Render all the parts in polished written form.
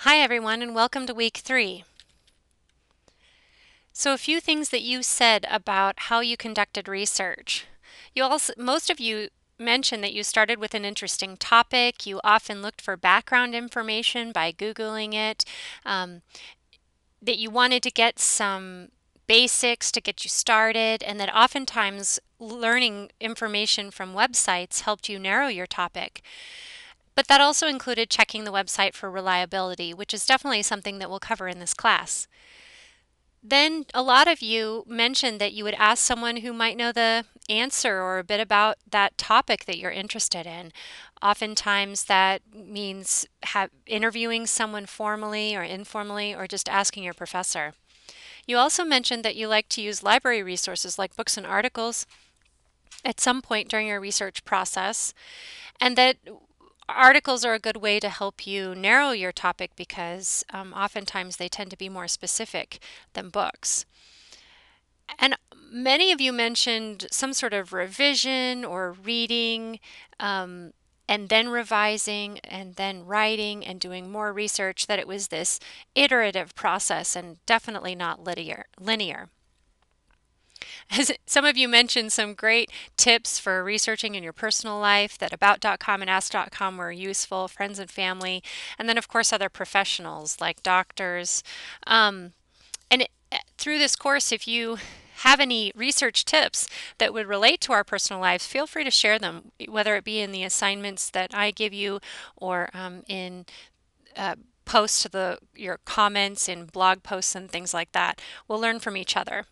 Hi everyone and welcome to week 3. So a few things that you said about how you conducted research. Most of you mentioned that you started with an interesting topic. You often looked for background information by Googling it, that you wanted to get some basics to get you started, and that oftentimes learning information from websites helped you narrow your topic. But that also included checking the website for reliability, which is definitely something that we'll cover in this class. Then a lot of you mentioned that you would ask someone who might know the answer or a bit about that topic that you're interested in. Oftentimes that means interviewing someone formally or informally or just asking your professor. You also mentioned that you like to use library resources like books and articles at some point during your research process, and that articles are a good way to help you narrow your topic because oftentimes they tend to be more specific than books. And many of you mentioned some sort of revision or reading, and then revising and then writing and doing more research, that it was this iterative process and definitely not linear. As some of you mentioned some great tips for researching in your personal life, that about.com and ask.com were useful, friends and family, and then of course other professionals like doctors. Through this course, if you have any research tips that would relate to our personal lives, feel free to share them, whether it be in the assignments that I give you or in posts to your comments in blog posts and things like that. We'll learn from each other.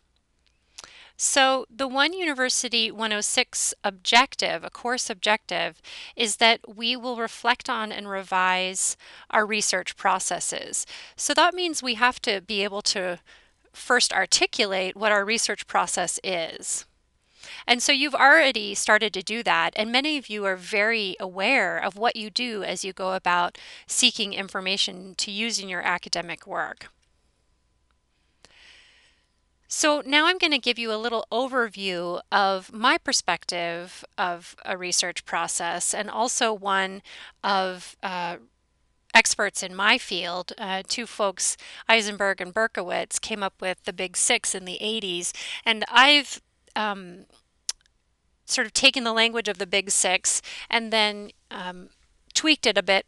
So the One University 106 objective, a course objective, is that we will reflect on and revise our research processes. So that means we have to be able to first articulate what our research process is. And so you've already started to do that, and many of you are very aware of what you do as you go about seeking information to use in your academic work. So now I'm going to give you a little overview of my perspective of a research process and also one of experts in my field. Two folks, Eisenberg and Berkowitz, came up with the Big Six in the 80s, and I've sort of taken the language of the Big Six and then tweaked it a bit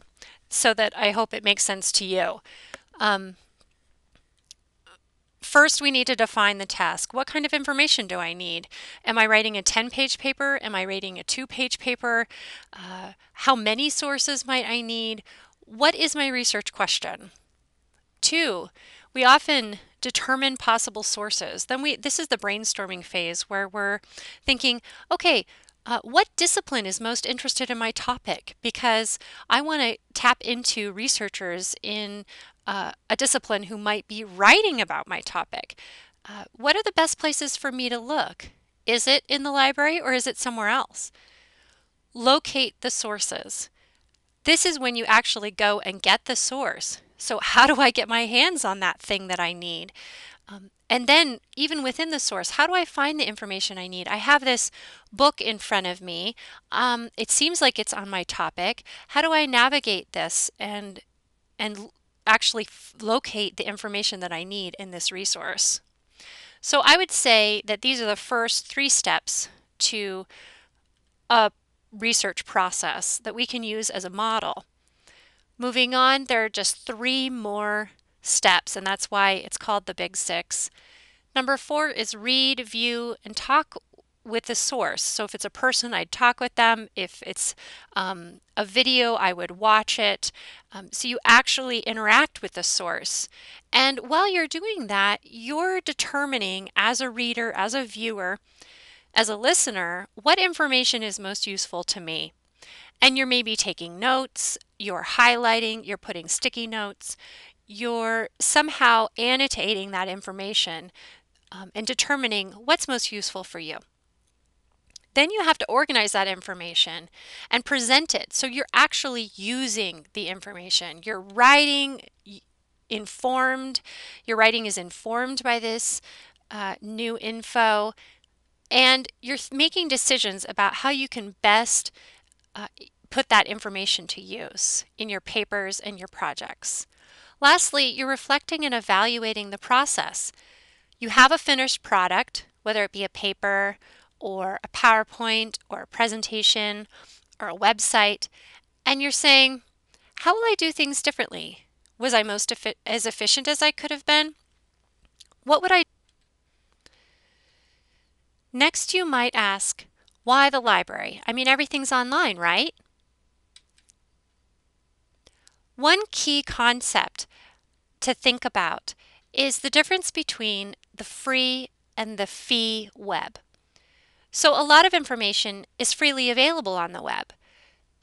so that I hope it makes sense to you. First, we need to define the task. What kind of information do I need? Am I writing a 10-page paper? Am I writing a 2-page paper? How many sources might I need? What is my research question? 2, we often determine possible sources. This is the brainstorming phase where we're thinking, okay, what discipline is most interested in my topic? Because I want to tap into researchers in a discipline who might be writing about my topic. What are the best places for me to look? Is it in the library or is it somewhere else? Locate the sources. This is when you actually go and get the source. So how do I get my hands on that thing that I need? And then even within the source, how do I find the information I need? I have this book in front of me. It seems like it's on my topic. How do I navigate this and actually locate the information that I need in this resource? So I would say that these are the first 3 steps to a research process that we can use as a model. Moving on, there are just 3 more steps, and that's why it's called the Big Six. Number 4 is read, view, and talk with the source. So if it's a person, I'd talk with them. If it's a video, I would watch it. So you actually interact with the source. And while you're doing that, you're determining as a reader, as a viewer, as a listener, what information is most useful to me. And you're maybe taking notes, you're highlighting, you're putting sticky notes, you're somehow annotating that information and determining what's most useful for you. Then you have to organize that information and present it. So you're actually using the information. You're writing informed. Your writing is informed by this new info. And you're making decisions about how you can best put that information to use in your papers and your projects. Lastly, you're reflecting and evaluating the process. You have a finished product, whether it be a paper or a PowerPoint or a presentation or a website, and you're saying, how will I do things differently? Was I as efficient as I could have been? What would I? Next, you might ask, why the library? I mean, everything's online, right? One key concept to think about is the difference between the free and the fee web. So a lot of information is freely available on the web.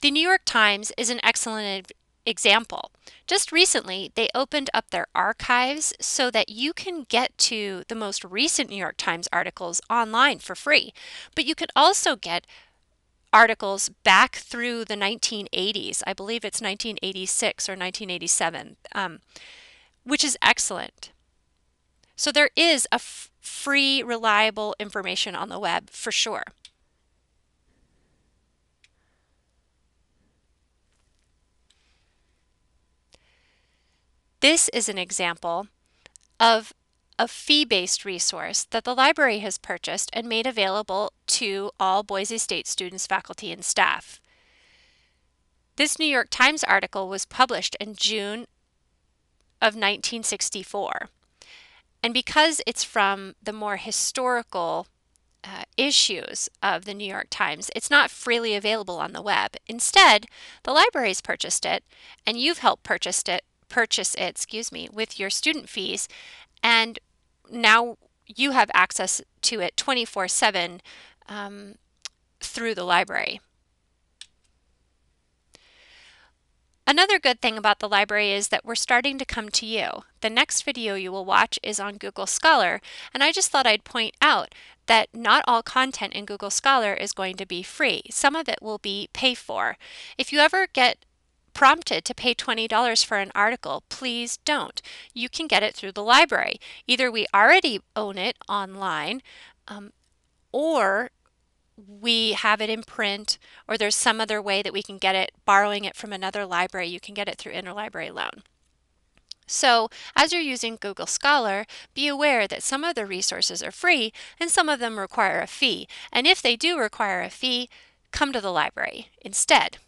The New York Times is an excellent example. Just recently, they opened up their archives so that you can get to the most recent New York Times articles online for free. But you can also get articles back through the 1980s. I believe it's 1986 or 1987, which is excellent. So there is a free, reliable information on the web for sure. This is an example of a fee-based resource that the library has purchased and made available to all Boise State students, faculty, and staff. This New York Times article was published in June of 1964. And because it's from the more historical issues of the New York Times, it's not freely available on the web. Instead, the library's purchased it, and you've helped purchase it, with your student fees, and now you have access to it 24/7 through the library. Another good thing about the library is that we're starting to come to you. The next video you will watch is on Google Scholar, and I just thought I'd point out that not all content in Google Scholar is going to be free. Some of it will be pay for. If you ever get prompted to pay $20 for an article, please don't. You can get it through the library. Either we already own it online, or we have it in print, or there's some other way that we can get it, borrowing it from another library. You can get it through interlibrary loan. So as you're using Google Scholar, be aware that some of the resources are free and some of them require a fee. And if they do require a fee, come to the library instead.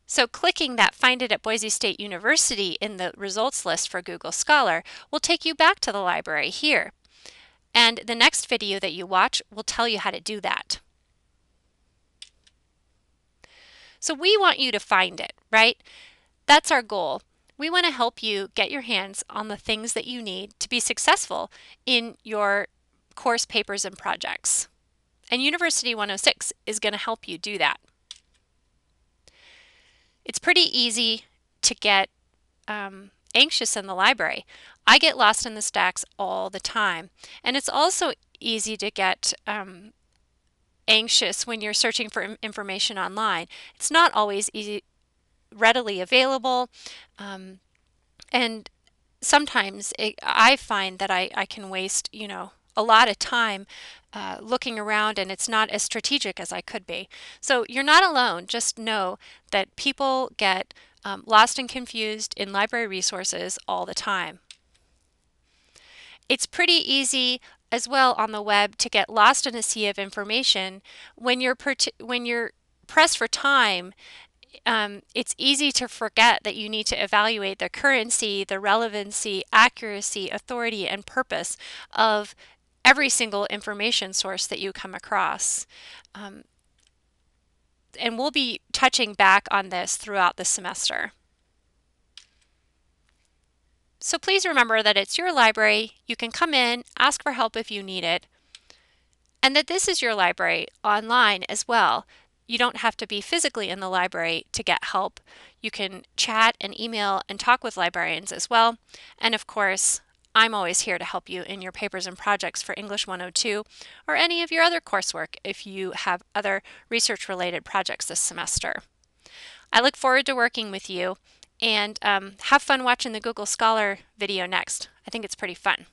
So clicking that Find It at Boise State University in the results list for Google Scholar will take you back to the library here. And the next video that you watch will tell you how to do that. So we want you to find it, right? That's our goal. We want to help you get your hands on the things that you need to be successful in your course papers and projects. And University 106 is going to help you do that. It's pretty easy to get anxious in the library. I get lost in the stacks all the time. And it's also easy to get anxious when you're searching for information online. It's not always readily available. And sometimes I find that I can waste, a lot of time looking around, and it's not as strategic as I could be. So you're not alone. Just know that people get lost and confused in library resources all the time. It's pretty easy as well on the web to get lost in a sea of information. When you're pressed for time, it's easy to forget that you need to evaluate the currency, the relevancy, accuracy, authority, and purpose of every single information source that you come across. And we'll be touching back on this throughout the semester. So please remember that it's your library. You can come in, ask for help if you need it, and that this is your library online as well. You don't have to be physically in the library to get help. You can chat and email and talk with librarians as well. And of course, I'm always here to help you in your papers and projects for English 102 or any of your other coursework if you have other research-related projects this semester. I look forward to working with you, and have fun watching the Google Scholar video next. I think it's pretty fun.